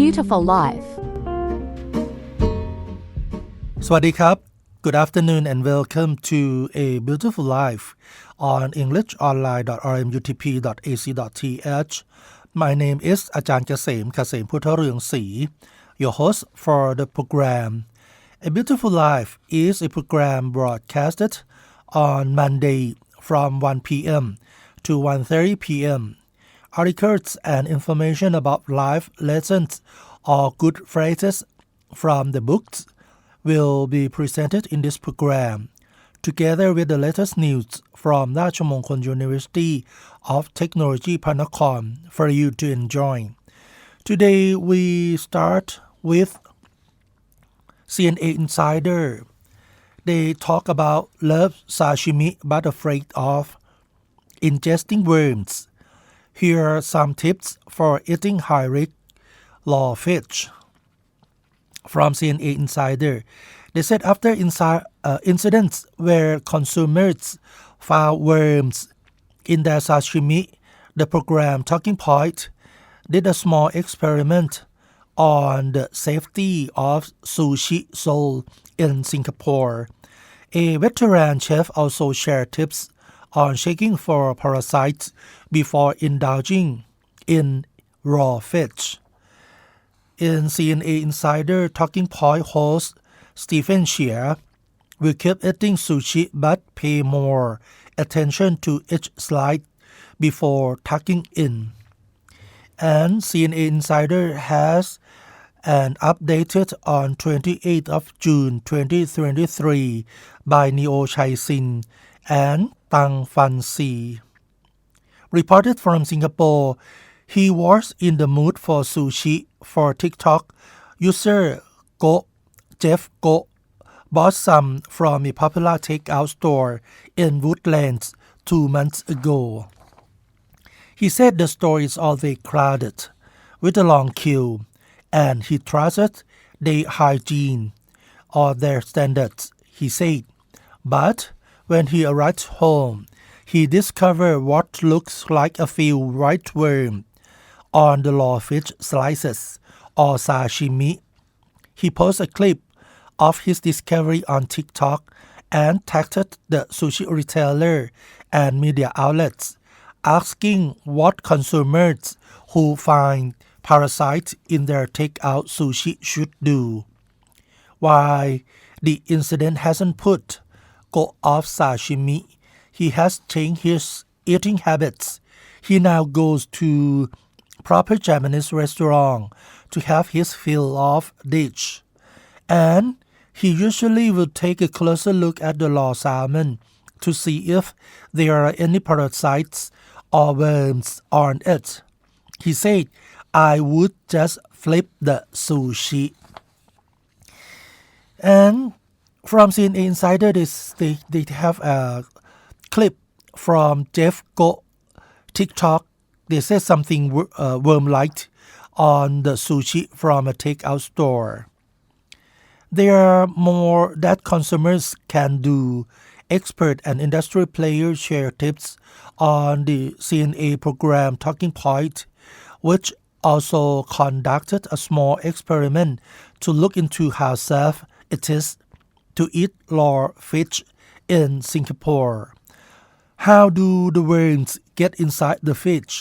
beautiful life. สวัสดีครับ Good afternoon and welcome to A Beautiful Life on englishonline.rmutp.ac.th. My name is อาจารย์เกษม พุทธเรืองศรี your host for the program. A Beautiful Life is a program broadcasted on Monday from 1 p.m. to 1:30 p.m.Articles and information about life lessons or good phrases from the books will be presented in this program, together with the latest news from ราชมงคล University of Technology พระนคร for you to enjoy. Today we start with CNA Insider. They talk about love sashimi but afraid of ingesting worms.Here are some tips for eating high-risk raw fish. From CNA Insider, they said after incidents where consumers found worms in their sashimi, the program Talking Point did a small experiment on the safety of sushi sold in Singapore. A veteran chef also shared tips.on checking for parasites before indulging in raw fish. In CNA Insider, Talking Point host Stephen Shear will keep eating sushi but pay more attention to each slide before tucking in. And CNA Insider has an updated on 28th of June 2023 by Neo Chai Sin and Tang Fan Si. Reported from Singapore, he was in the mood for sushi for TickTock user Jeff Go bought some from a popular takeout store in Woodlands 2 months ago. He said the store is always crowded with a long queue, and he trusted their hygiene or their standards, he said. But.When he arrived home, he discovered what looks like a few white worms on the raw fish slices or sashimi. He posted a clip of his discovery on TickTock and tagged the sushi retailer and media outlets, asking what consumers who find parasites in their takeout sushi should do. Why the incident hasn't put.Go off sashimi, he has changed his eating habits. He now goes to proper Japanese restaurant to have his fill of dish. And he usually will take a closer look at the raw salmon to see if there are any parasites or worms on it. He said, I would just flip the sushi. And.From CNA Insider, they have a clip from Jeff Go TickTock. They said something worm-like on the sushi from a takeout store. There are more that consumers can do. Expert and industry players share tips on the CNA program Talking Point, which also conducted a small experiment to look into how safe it is.to eat raw fish in Singapore. How do the worms get inside the fish?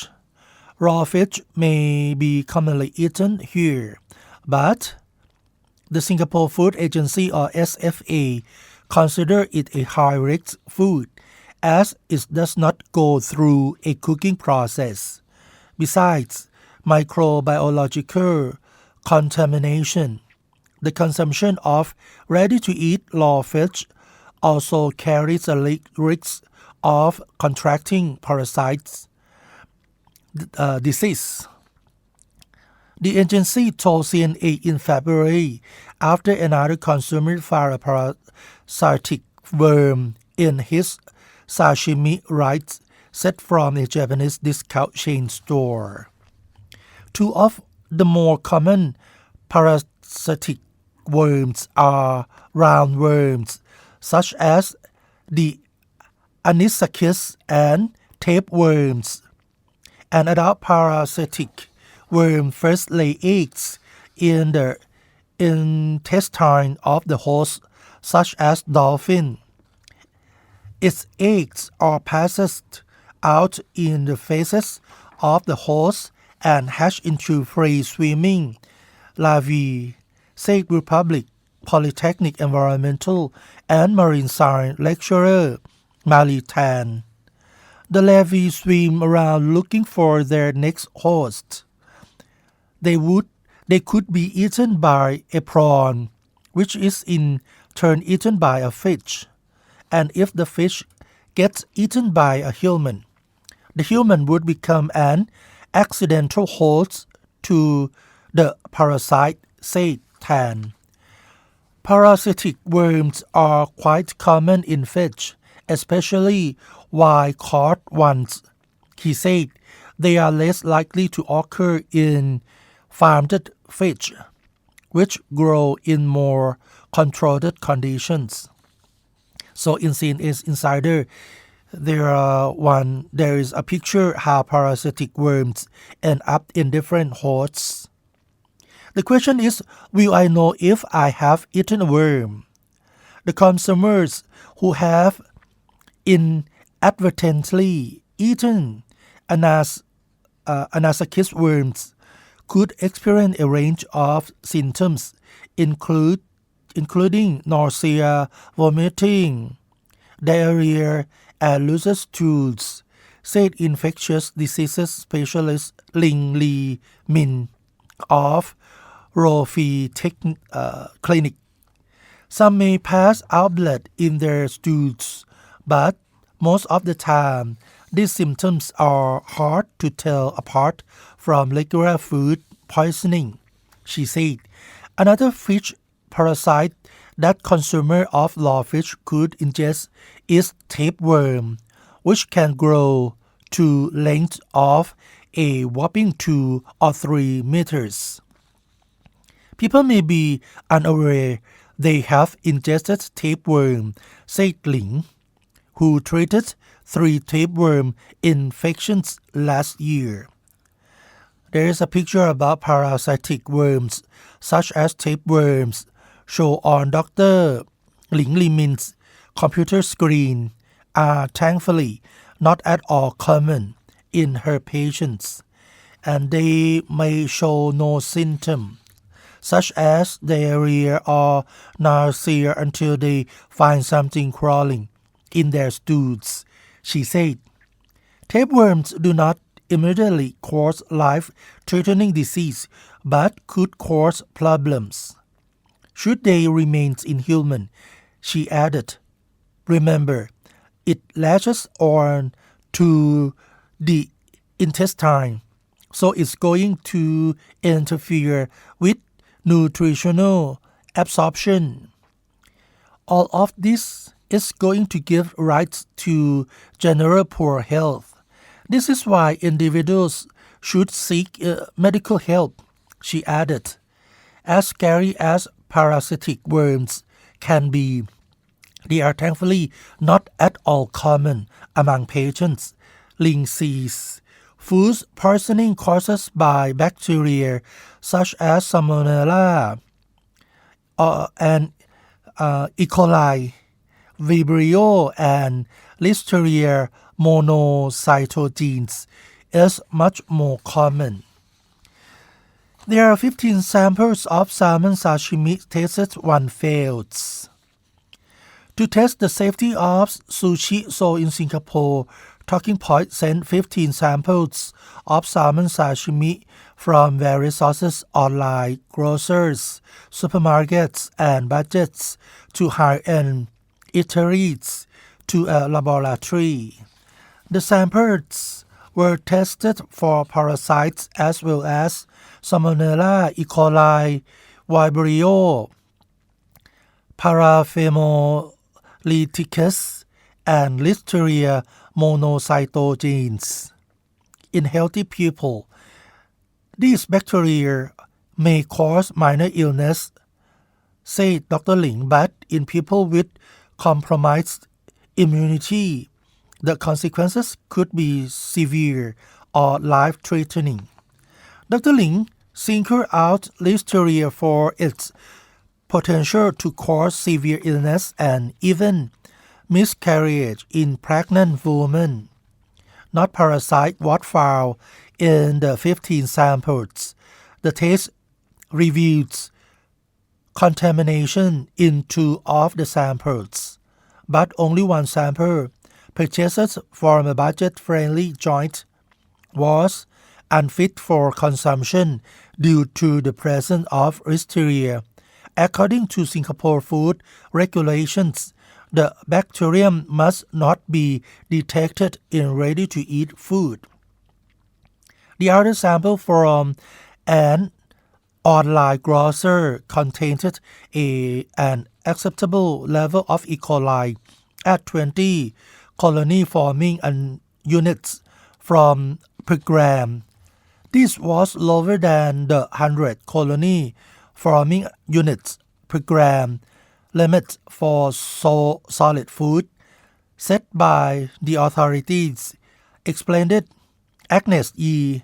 Raw fish may be commonly eaten here, but the Singapore Food Agency or SFA consider it a high-risk food as it does not go through a cooking process. Besides microbiological contamination,The consumption of ready-to-eat raw fish also carries a risk of contracting parasites disease. The agency told CNA in February after another consumer found a parasitic worm in his sashimi rice set from a Japanese discount chain store. Two of the more common parasitic worms are roundworms, such as the anisakis and tapeworms. An adult parasitic worm first lay eggs in the intestine of the host, such as dolphin. Its eggs are passed out in the faces of the host and hatch into free-swimming larvae, said Republic Polytechnic Environmental and Marine Science lecturer Mali Tan. The larvae swim around looking for their next host. They could be eaten by a prawn, which is in turn eaten by a fish. And if the fish gets eaten by a human, the human would become an accidental host to the parasite, said Tan. Parasitic worms are quite common in fish, especially wild-caught ones. He said they are less likely to occur in farmed fish, which grow in more controlled conditions. So in CNA Insider, there is a picture how parasitic worms end up in different hosts. The question is, will I know if I have eaten a worm? The consumers who have inadvertently eaten Anisakis worms could experience a range of symptoms, including nausea, vomiting, diarrhea, and loose stools, said infectious diseases specialist Ling Li Min of Rofi Clinic. Some may pass out blood in their stools, but most of the time, these symptoms are hard to tell apart from regular food poisoning, she said. Another fish parasite that consumers of lawfish could ingest is tapeworm, which can grow to lengths of a whopping 2 or 3 meters. People may be unaware they have ingested tapeworm, said Ling, who treated 3 tapeworm infections last year. There is a picture about parasitic worms, such as tapeworms, shown on Dr. Ling Limin's computer screen, are thankfully not at all common in her patients, and they may show no symptom, such as diarrhea or nausea until they find something crawling in their stools, she said. Tapeworms do not immediately cause life-threatening disease, but could cause problems should they remain in human, she added. Remember, it latches on to the intestine, so it's going to interfere with nutritional absorption. All of this is going to give rise to general poor health. This is why individuals should seek medical help, she added. As scary as parasitic worms can be, they are thankfully not at all common among patients. Ling sees food poisoning caused by bacteria such as Salmonella and E. coli, Vibrio, and Listeria monocytogenes is much more common. There are 15 samples of salmon sashimi tested, one failed. To test the safety of sushi sold in Singapore, Talking Point sent 15 samples of salmon sashimi from various sources online, grocers, supermarkets, and budgets to high-end eateries to a laboratory. The samples were tested for parasites as well as Salmonella, E. coli, Vibrio, Paraphemolyticus, and Listeria monocytogenes. In healthy people, these bacteria may cause minor illness, said Dr. Ling, but in people with compromised immunity, the consequences could be severe or life-threatening. Dr. Ling single out Listeria for its potential to cause severe illness and even miscarriage in pregnant women. Not parasite was found in the 15 samples. The test reveals contamination in 2 of the samples, but only 1 sample, purchased from a budget-friendly joint, was unfit for consumption due to the presence of Listeria. According to Singapore food regulations, the bacterium must not be detected in ready-to-eat food. The other sample from an online grocer contained an acceptable level of E. coli at 20 colony-forming units per gram. This was lower than the 100 colony-forming units per gram limit for solid food set by the authorities, explained Agnes Yee,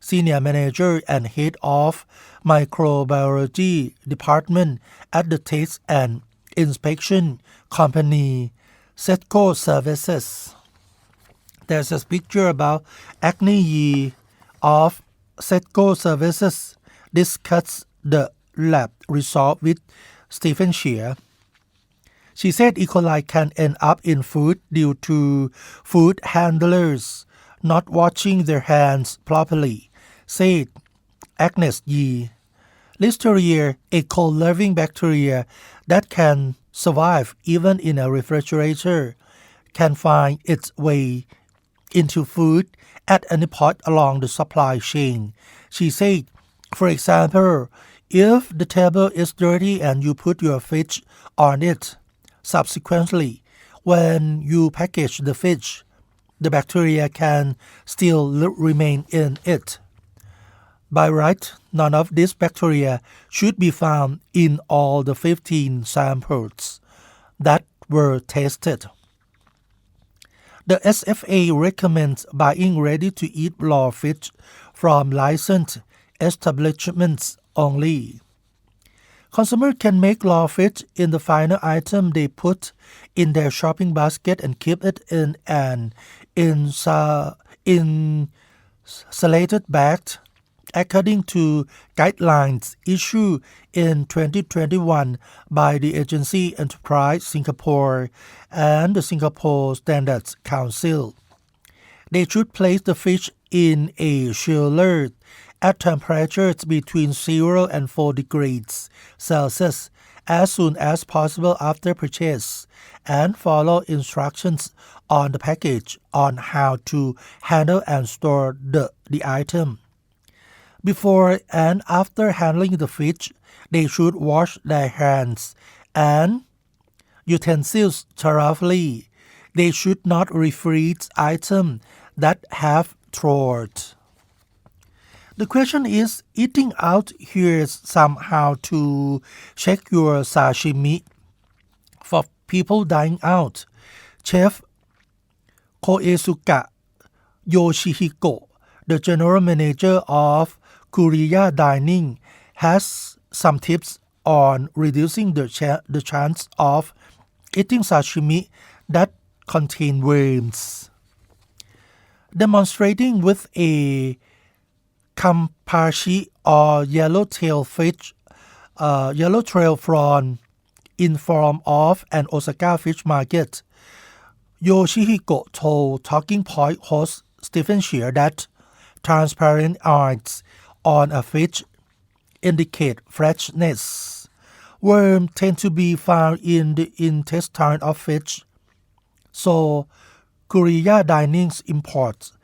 Senior Manager and Head of Microbiology Department at the Taste and Inspection Company, Setco Services. There's a picture about Agnes Yee of Setco Services discussed the lab result with Stephen Shear. She said E. coli can end up in food due to food handlers not washing their hands properly, said Agnes Yee. Listeria, a cold-loving bacteria that can survive even in a refrigerator, can find its way into food at any point along the supply chain. She said, for example, if the table is dirty and you put your fish on it, subsequently, when you package the fish, the bacteria can still remain in it. By right, none of these bacteria should be found in all the 15 samples that were tested. The SFA recommends buying ready-to-eat raw fish from licensed establishments only. Consumers can make raw fish in the final item they put in their shopping basket and keep it in an insulated bag, according to guidelines issued in 2021 by the agency Enterprise Singapore and the Singapore Standards Council. They should place the fish in a chiller at temperatures between 0 and 4 degrees Celsius as soon as possible after purchase and follow instructions on the package on how to handle and store the item. Before and after handling the fish, they should wash their hands and utensils thoroughly. They should not refreeze items that have thawed. The question is, eating out here's somehow to check your sashimi for people dining out. Chef Koesuke Yoshihiko, the general manager of Korea Dining, has some tips on reducing the chance of eating sashimi that contain worms. Demonstrating with a kampashi or yellowtail fish, yellowtail prawn in form of an Osaka fish market. Yoshihiko told Talking Point host Stephen Shear that transparent eyes on a fish indicate freshness. Worms tend to be found in the intestine of fish, so Korea Dining's imports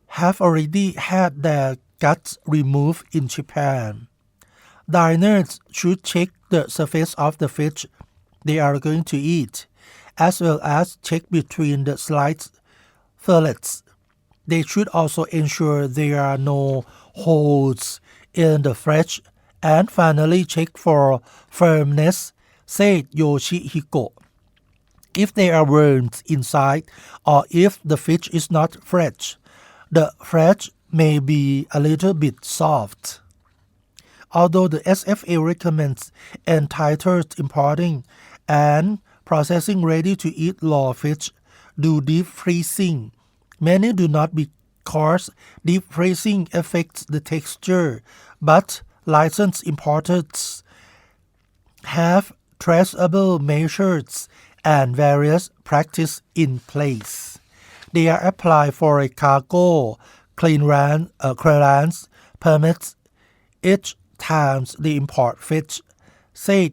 have already had their guts removed in Japan. Diners should check the surface of the fish they are going to eat, as well as check between the sliced fillets. They should also ensure there are no holes in the flesh and finally check for firmness, said Yoshihiko. If there are worms inside or if the fish is not fresh, the flesh may be a little bit soft. Although the SFA recommends entitled importing and processing ready-to-eat raw fish do deep freezing, many do not because deep freezing affects the texture, but licensed importers have traceable measures and various practice in place. They are applied for a cargo clearance permits each time they import fish, said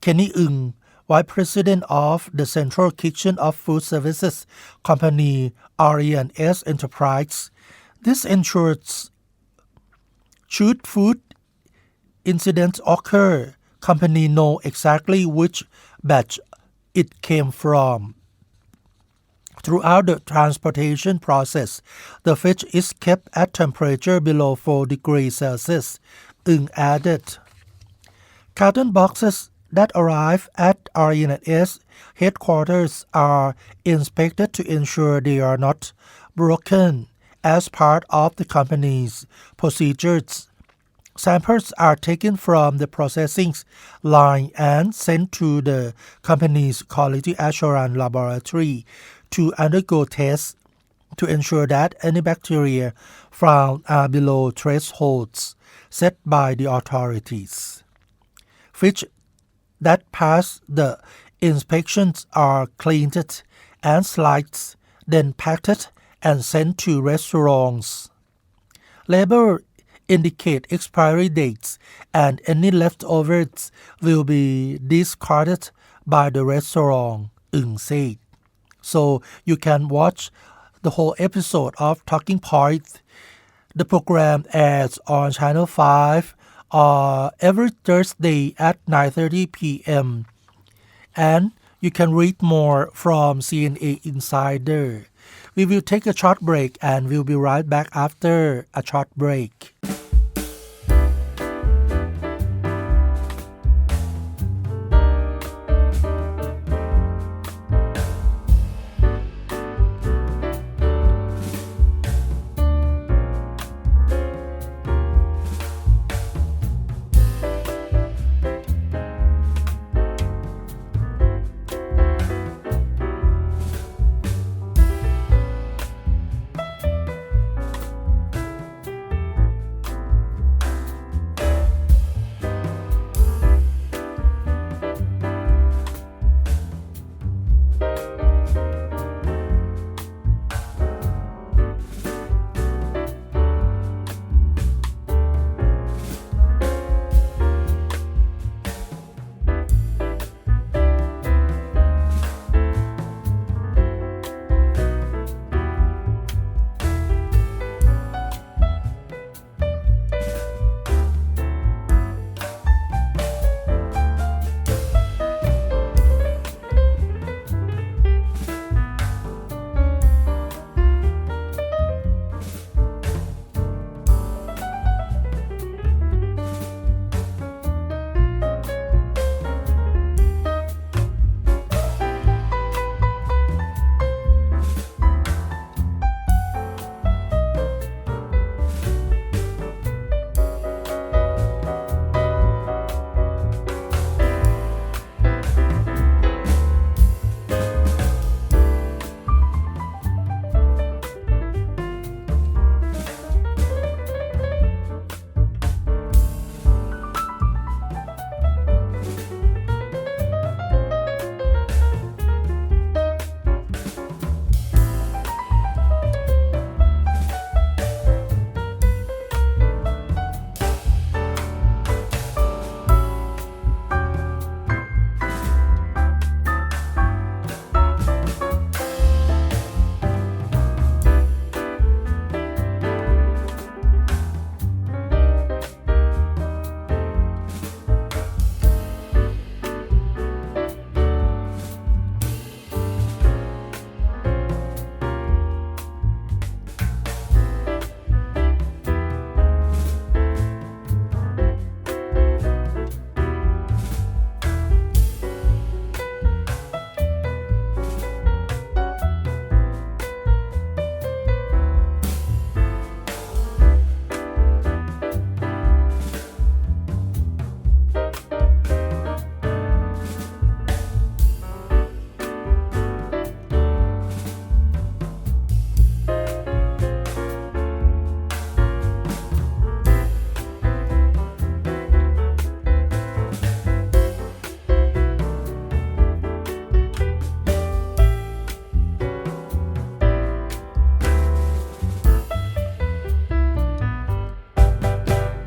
Kenny Ng, Vice President of the Central Kitchen of Food Services Company R&S Enterprise. This ensures should food incidents occur, company know exactly which batch it came from. Throughout the transportation process, the fish is kept at temperature below 4 degrees Celsius, Ng added. Carton boxes that arrive at R&S headquarters are inspected to ensure they are not broken as part of the company's procedures. Samples are taken from the processing line and sent to the company's quality assurance laboratory to undergo tests to ensure that any bacteria found are below thresholds set by the authorities. Fish that pass the inspections are cleaned and sliced, then packed and sent to restaurants. Label indicate expiry dates, and any leftovers will be discarded by the restaurant, Ng said. So you can watch the whole episode of Talking Point. The program airs on Channel 5 every Thursday at 9:30 p.m. And you can read more from CNA Insider. We will take a short break and we'll be right back after a short break.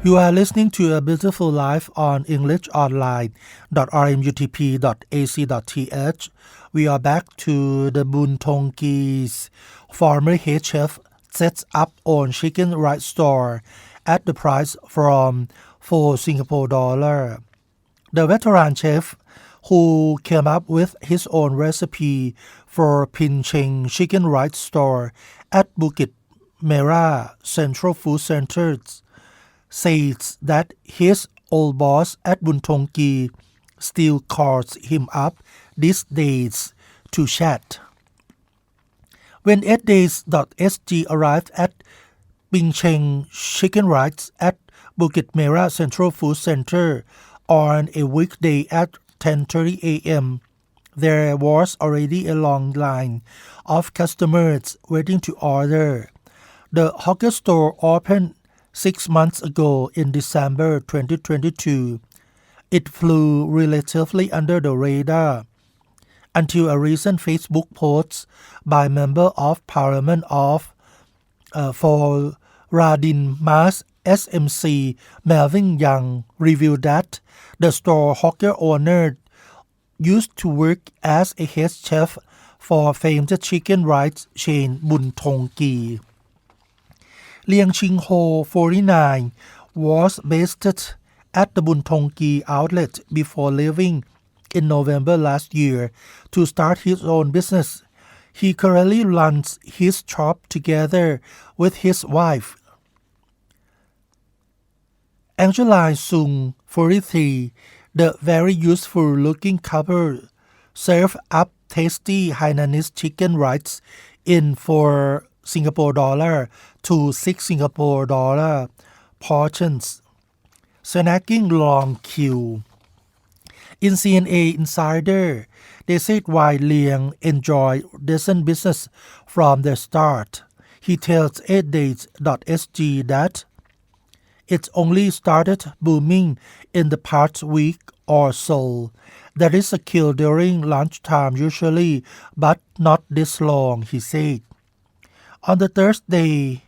You are listening to A Beautiful Life on EnglishOnline.rmutp.ac.th. We are back to the Buntongi's former head chef sets up own chicken rice store at the price from $4. The veteran chef who came up with his own recipe for pinching chicken rice store at Bukit Merah Central Food Center says that his old boss at Buntongi still calls him up these days to chat. When 8days.sg arrived at Pinching Chicken Rice at Bukit Merah Central Food Center on a weekday at 10:30 a.m., there was already a long line of customers waiting to order. The hawker store opened 6 months ago in December 2022. It flew relatively under the radar until a recent Facebook post by Member of Parliament for Radin Mas SMC Melvin Young revealed that the store hawker owner used to work as a head chef for famed chicken rice chain Buntongi. Liang Ching-ho, 49, was based at the Buntongi outlet before leaving in November last year to start his own business. He currently runs his shop together with his wife, Angeline Sung, 43. The very useful-looking couple serve up tasty Hainanese chicken rice in $4 to $6 portions, snacking long queue. In CNA Insider, they said why Liang enjoyed decent business from the start. He tells 8days.sg that it only started booming in the past week or so. There is a queue during lunchtime usually, but not this long, he said. On the Thursday,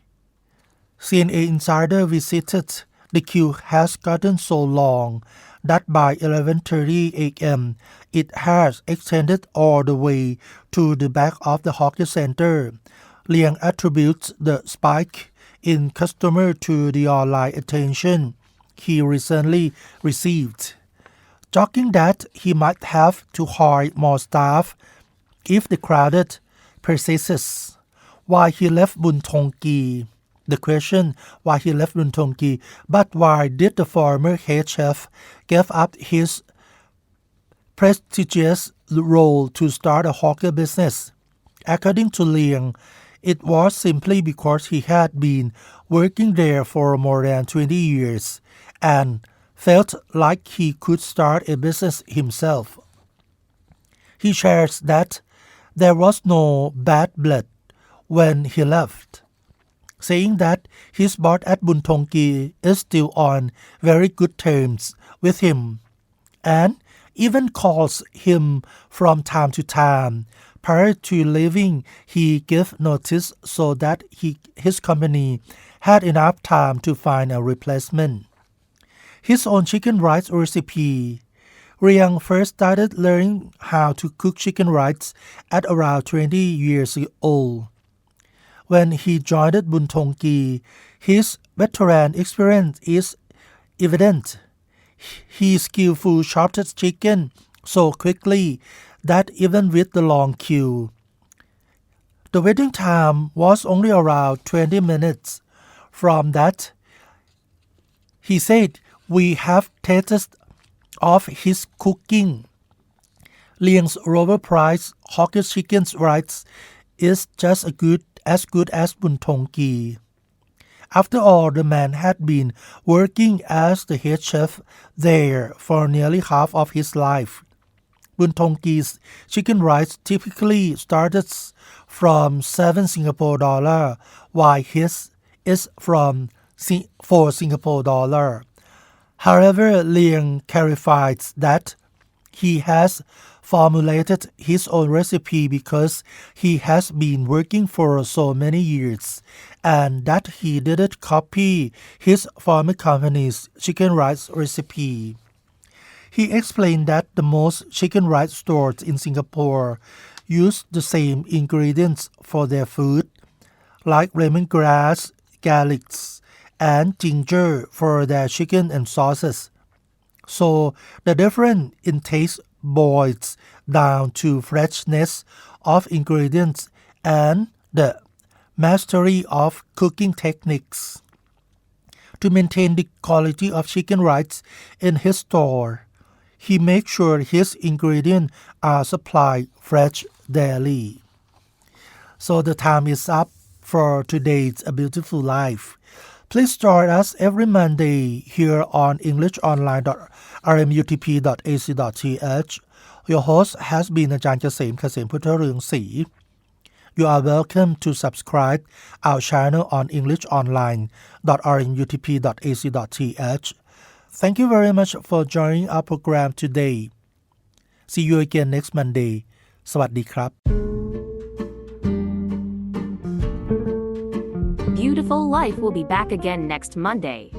CNA Insider visited. The queue has gotten so long that by 11:30 a.m. it has extended all the way to the back of the hawker center. Liang attributes the spike in customer to the online attention he recently received, joking that he might have to hire more staff if the crowd persists. Why he left Buntongi? The question why he left Buntongi, but why did the former head chef give up his prestigious role to start a hawker business? According to Liang, it was simply because he had been working there for more than 20 years and felt like he could start a business himself. He shares that there was no bad blood when he left, saying that his boss at Buntongi is still on very good terms with him and even calls him from time to time. Prior to leaving, he gave notice so that his company had enough time to find a replacement. His own chicken rice recipe. Liang first started learning how to cook chicken rice at around 20 years old. When he joined Buntongi, his veteran experience is evident. He skillfully chopped chicken so quickly that even with the long queue, the waiting time was only around 20 minutes. From that, he said, we have tasted of his cooking. Liang's overpriced hawker chicken rice is just as good as Buntongi. After all, the man had been working as the head chef there for nearly half of his life. Buntongi's chicken rice typically starts from $7, while his is from $4. However, Liang clarifies that he has formulated his own recipe because he has been working for so many years and that he didn't copy his former company's chicken rice recipe. He explained that the most chicken rice stores in Singapore use the same ingredients for their food, like lemongrass, garlics, and ginger for their chicken and sauces. So the difference in taste boils down to freshness of ingredients and the mastery of cooking techniques. To maintain the quality of chicken rice in his store, he makes sure his ingredients are supplied fresh daily. So the time is up for today's A Beautiful Life. Please join us every Monday here on englishonline.rmutp.ac.th. Your host has been อาจารย์เกษม เกษมพุทธเรืองศรี You are welcome to subscribe our channel on englishonline.rmutp.ac.th. Thank you very much for joining our program today. See you again next Monday. สวัสดีครับ Beautiful Life will be back again next Monday.